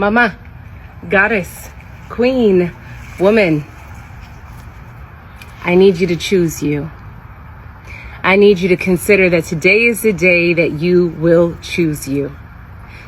Mama, goddess, queen, woman, I need you to choose you. I need you to consider that today is the day that you will choose you.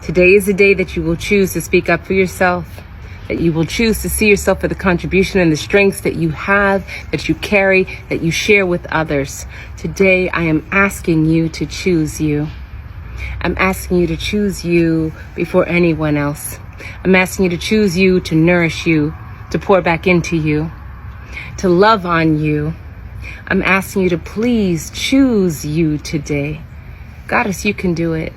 Today is the day that you will choose to speak up for yourself, that you will choose to see yourself for the contribution and the strengths that you have, that you carry, that you share with others. Today, I am asking you to choose you. I'm asking you to choose you before anyone else. I'm asking you to choose you, to nourish you, to pour back into you, to love on you. I'm asking you to please choose you today. Goddess, you can do it.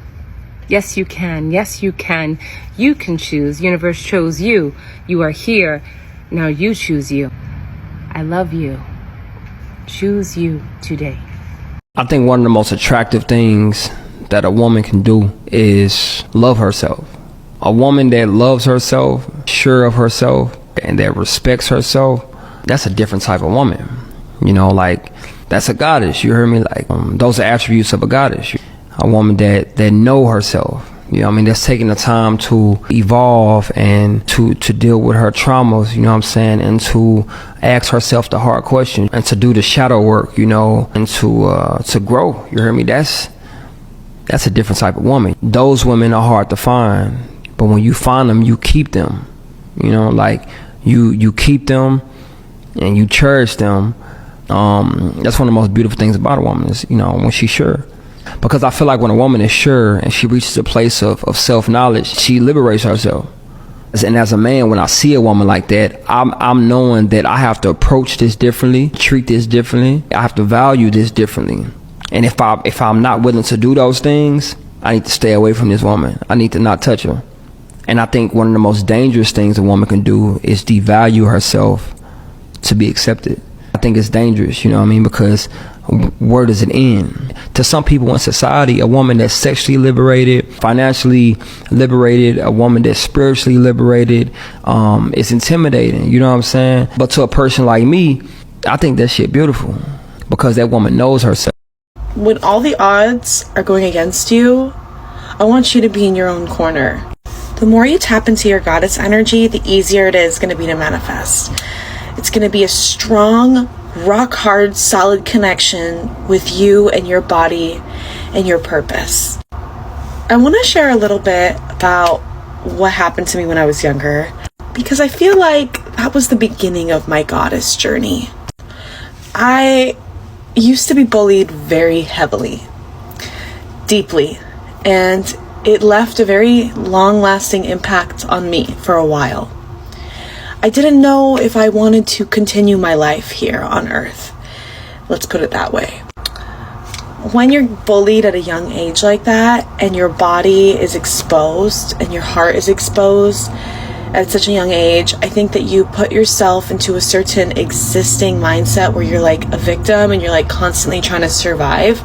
Yes, you can. Yes, you can. You can choose. Universe chose you. You are here. Now you choose you. I love you. Choose you today. I think one of the most attractive things that a woman can do is love herself. A woman that loves herself, sure of herself, and that respects herself, that's a different type of woman. You know, like, that's a goddess. You heard me? Like, those are attributes of a goddess. A woman that know herself. You know what I mean? That's taking the time to evolve and to deal with her traumas, you know what I'm saying? And to ask herself the hard questions and to do the shadow work, you know, and to grow. You heard me? That's a different type of woman. Those women are hard to find, but when you find them, you keep them. You know, like, you keep them and you cherish them. That's one of the most beautiful things about a woman is, you know, when she's sure. Because I feel like when a woman is sure and she reaches a place of self-knowledge, she liberates herself. And as a man, when I see a woman like that, I'm knowing that I have to approach this differently, treat this differently. I have to value this differently. And if I'm not willing to do those things, I need to stay away from this woman. I need to not touch her. And I think one of the most dangerous things a woman can do is devalue herself to be accepted. I think it's dangerous, you know what I mean? Because where does it end? To some people in society, a woman that's sexually liberated, financially liberated, a woman that's spiritually liberated, is intimidating, you know what I'm saying? But to a person like me, I think that shit beautiful because that woman knows herself. When all the odds are going against you, I want you to be in your own corner. The more you tap into your goddess energy, the easier it is going to be to manifest. It's going to be a strong, rock hard, solid connection with you and your body and your purpose. I want to share a little bit about what happened to me when I was younger, because I feel like that was the beginning of my goddess journey. I used to be bullied very heavily, deeply, and it left a very long-lasting impact on me for a while. I didn't know if I wanted to continue my life here on Earth. Let's put it that way. When you're bullied at a young age like that, and your body is exposed, and your heart is exposed at such a young age, I think that you put yourself into a certain existing mindset where you're like a victim and you're like constantly trying to survive.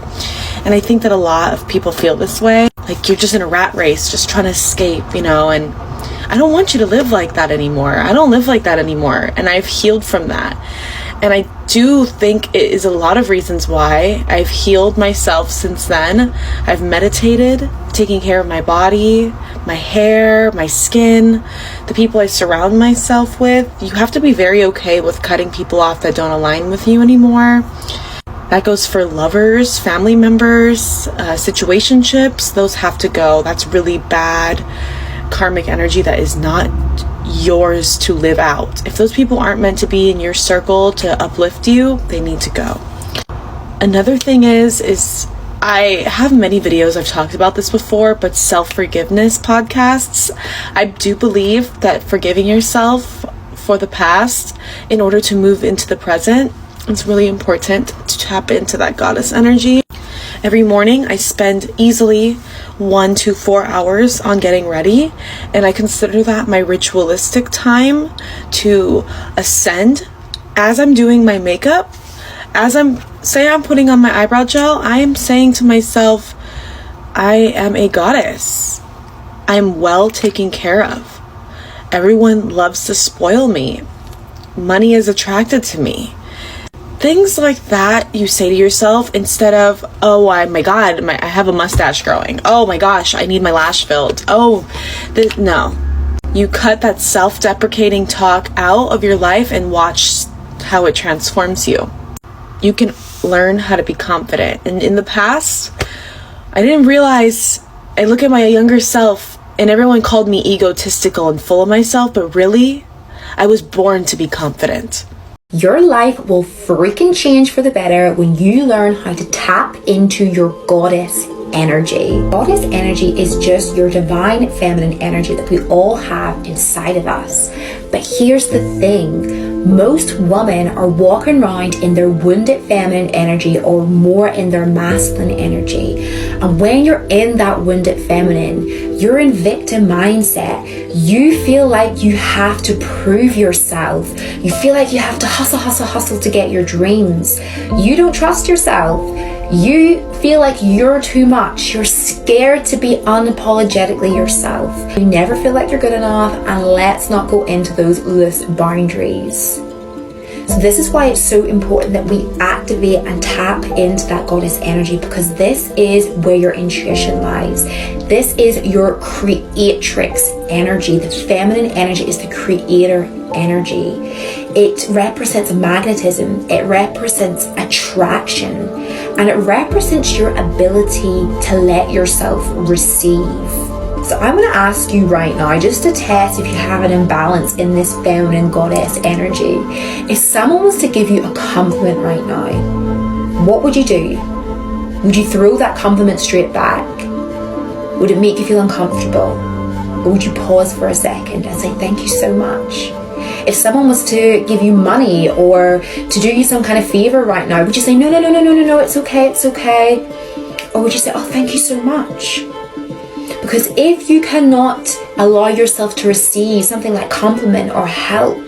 And I think that a lot of people feel this way. Like you're just in a rat race, just trying to escape, you know, and I don't want you to live like that anymore. I don't live like that anymore. And I've healed from that. And I do think it is a lot of reasons why I've healed myself since then. I've meditated, taking care of my body, my hair, my skin, the people I surround myself with. You have to be very okay with cutting people off that don't align with you anymore. That goes for lovers, family members, situationships. Those have to go. That's really bad karmic energy that is not yours to live out. If those people aren't meant to be in your circle to uplift you, they need to go. Another thing is I have many videos, I've talked about this before, but self-forgiveness podcasts. I do believe that forgiving yourself for the past in order to move into the present, it's really important to tap into that goddess energy. Every morning I spend easily 1 to 4 hours on getting ready, and I consider that my ritualistic time to ascend. As I'm doing my makeup, as I'm putting on my eyebrow gel, I am saying to myself, I am a goddess. I am well taken care of. Everyone loves to spoil me. Money is attracted to me. Things like that you say to yourself instead of, oh my god, I have a mustache growing. Oh my gosh, I need my lash filled. No. You cut that self-deprecating talk out of your life and watch how it transforms you. You can learn how to be confident. And in the past, I didn't realize, I look at my younger self and everyone called me egotistical and full of myself, but really, I was born to be confident. Your life will freaking change for the better when you learn how to tap into your goddess energy. Goddess energy is just your divine feminine energy that we all have inside of us. But here's the thing. Most women are walking around in their wounded feminine energy or more in their masculine energy. And when you're in that wounded feminine, you're in victim mindset. You feel like you have to prove yourself. You feel like you have to hustle to get your dreams. You don't trust yourself. You feel like you're too much. You're scared to be unapologetically yourself. You never feel like you're good enough, and let's not go into those loose boundaries. So this is why it's so important that we activate and tap into that goddess energy, because this is where your intuition lies. This is your creatrix energy. The feminine energy is the creator energy. It represents magnetism. It represents attraction. And it represents your ability to let yourself receive. So I'm going to ask you right now, just to test if you have an imbalance in this feminine goddess energy. If someone was to give you a compliment right now, what would you do? Would you throw that compliment straight back? Would it make you feel uncomfortable? Or would you pause for a second and say, thank you so much? If someone was to give you money or to do you some kind of favor right now, would you say, no, it's okay. Or would you say, oh, thank you so much? Because if you cannot allow yourself to receive something like compliment or help,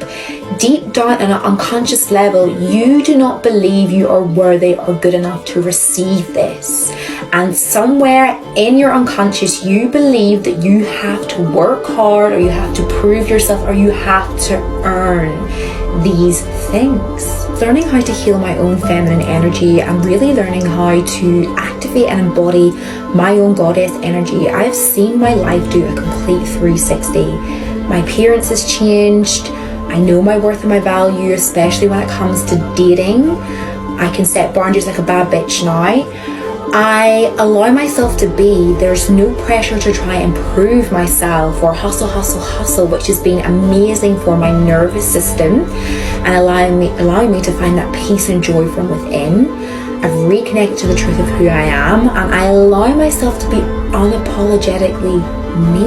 deep down on an unconscious level, you do not believe you are worthy or good enough to receive this. And somewhere in your unconscious, you believe that you have to work hard, or you have to prove yourself, or you have to earn these things. Learning how to heal my own feminine energy and really learning how to activate and embody my own goddess energy, I've seen my life do a complete 360. My appearance has changed. I know my worth and my value, especially when it comes to dating. I can set boundaries like a bad bitch now. I allow myself to be. There's no pressure to try and prove myself or hustle, which has been amazing for my nervous system and allowing me to find that peace and joy from within. I've reconnected to the truth of who I am, and I allow myself to be unapologetically me.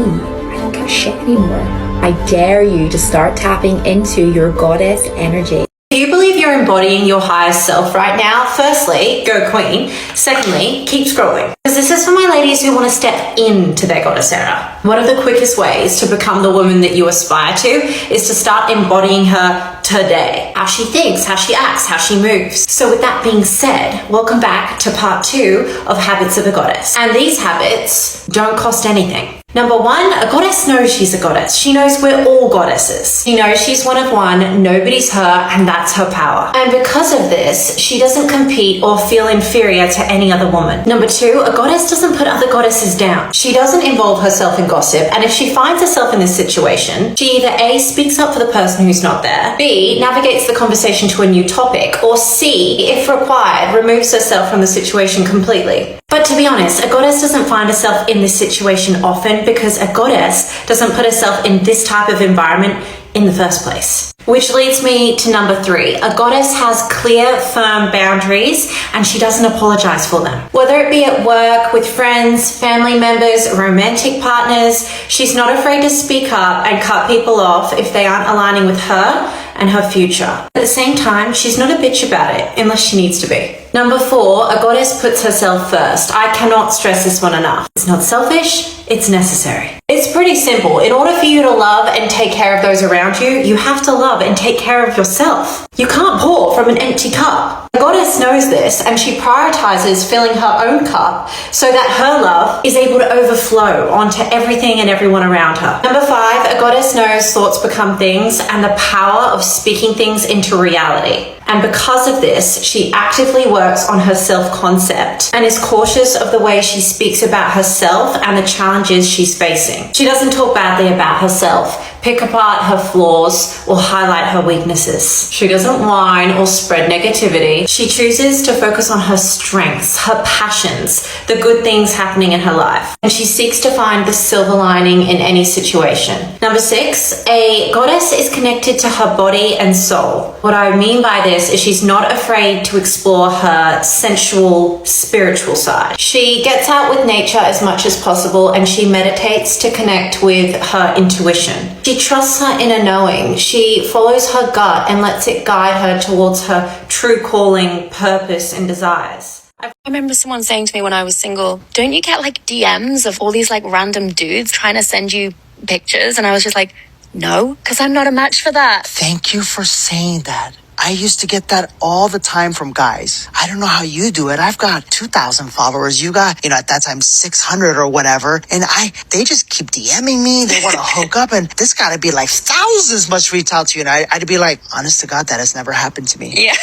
I don't give a shit anymore. I dare you to start tapping into your goddess energy. Do you believe you're embodying your highest self right now? Firstly, go queen. Secondly, keep scrolling. Because this is for my ladies who want to step into their goddess era. One of the quickest ways to become the woman that you aspire to is to start embodying her today. How she thinks, how she acts, how she moves. So with that being said, welcome back to part 2 of Habits of a Goddess. And these habits don't cost anything. Number 1, a goddess knows she's a goddess. She knows we're all goddesses. She knows she's one of one, nobody's her, and that's her power. And because of this, she doesn't compete or feel inferior to any other woman. Number 2, a goddess doesn't put other goddesses down. She doesn't involve herself in gossip, and if she finds herself in this situation, she either A, speaks up for the person who's not there, B, navigates the conversation to a new topic, or C, if required, removes herself from the situation completely. But to be honest, a goddess doesn't find herself in this situation often because a goddess doesn't put herself in this type of environment in the first place. Which leads me to number 3. A goddess has clear, firm boundaries and she doesn't apologize for them. Whether it be at work, with friends, family members, romantic partners, she's not afraid to speak up and cut people off if they aren't aligning with her and her future. At the same time, she's not a bitch about it unless she needs to be. Number 4, a goddess puts herself first. I cannot stress this one enough. It's not selfish, it's necessary. It's pretty simple. In order for you to love and take care of those around you, you have to love and take care of yourself. You can't pour from an empty cup. The goddess knows this and she prioritizes filling her own cup so that her love is able to overflow onto everything and everyone around her. Number 5, a goddess knows thoughts become things and the power of speaking things into reality. And because of this, she actively works on her self-concept and is cautious of the way she speaks about herself and the challenges she's facing. She doesn't talk badly about herself, pick apart her flaws, or highlight her weaknesses. She doesn't whine or spread negativity. She chooses to focus on her strengths, her passions, the good things happening in her life, and she seeks to find the silver lining in any situation. Number 6, a goddess is connected to her body and soul. What I mean by this is she's not afraid to explore her sensual, spiritual side. She gets out with nature as much as possible, and she meditates to connect with her intuition. She trusts her inner knowing. She follows her gut and lets it guide her towards her true calling, purpose, and desires. I remember someone saying to me when I was single, don't you get like DMs of all these like random dudes trying to send you pictures? And I was just like, no, because I'm not a match for that. Thank you for saying that. I used to get that all the time from guys. I don't know how you do it. I've got 2,000 followers. You got, at that time 600 or whatever. And they just keep DMing me. They want to hook up, and this got to be like thousands must reach out to you. And I'd be like, honest to God, that has never happened to me. Yeah.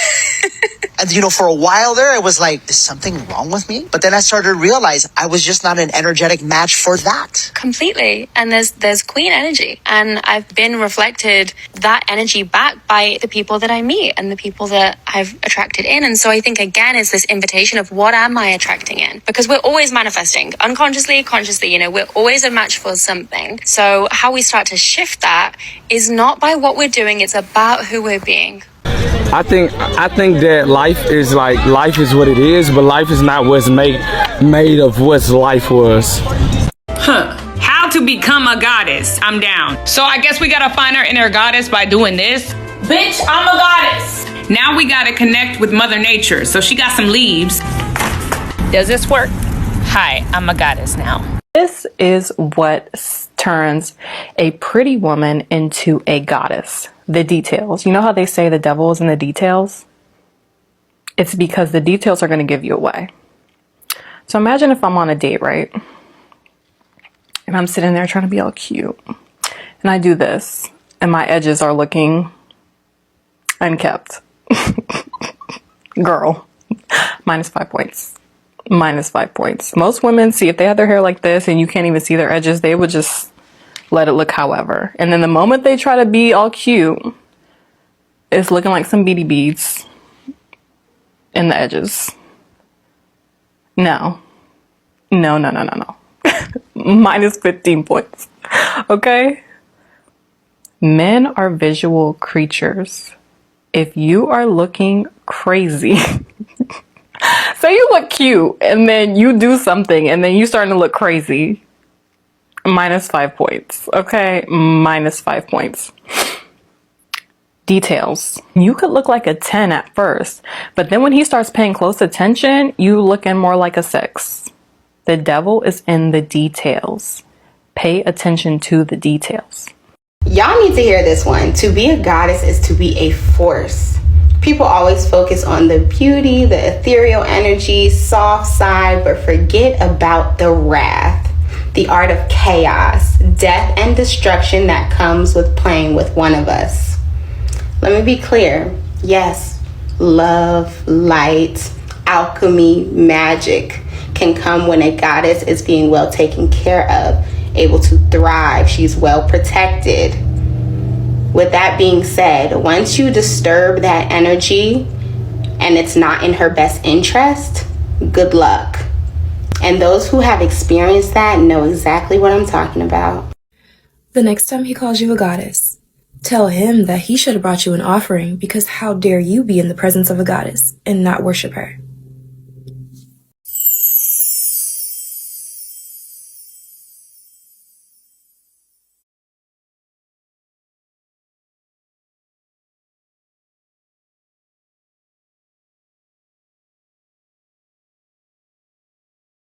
And for a while there, it was like, is something wrong with me? But then I started to realize I was just not an energetic match for that. Completely. And there's queen energy. And I've been reflected that energy back by the people that I meet and the people that I've attracted in. And so I think, again, it's this invitation of what am I attracting in? Because we're always manifesting unconsciously, consciously, we're always a match for something. So how we start to shift that is not by what we're doing. It's about who we're being. I think that life is what it is, but life is not what's made of what life was. How to become a goddess. I'm down. So I guess we gotta find our inner goddess by doing this. Bitch, I'm a goddess. Now we gotta connect with Mother Nature. So she got some leaves. Does this work? Hi, I'm a goddess now. This is what turns a pretty woman into a goddess. The details. You know how they say the devil is in the details? It's because the details are going to give you away. So imagine if I'm on a date, right? And I'm sitting there trying to be all cute. And I do this. And my edges are looking unkept. Girl. -5 points. -5 points. Most women, see, if they had their hair like this and you can't even see their edges, they would just let it look however. And then the moment they try to be all cute, it's looking like some beady beads in the edges. No. -15 points. Okay? Men are visual creatures. If you are looking crazy, say you look cute and then you do something and then you starting to look crazy, -5 points. Okay? -5 points. Details. You could look like a 10 at first, but then when he starts paying close attention, you looking more like a 6. The devil is in the details. Pay attention to the details. Y'all need to hear this one. To be a goddess is to be a force. People always focus on the beauty, the ethereal energy, soft side, but forget about the wrath. The art of chaos, death, and destruction that comes with playing with one of us. Let me be clear. Yes, love, light, alchemy, magic can come when a goddess is being well taken care of, able to thrive. She's well protected. With that being said, once you disturb that energy and it's not in her best interest, good luck. And those who have experienced that know exactly what I'm talking about. The next time he calls you a goddess, tell him that he should have brought you an offering, because how dare you be in the presence of a goddess and not worship her?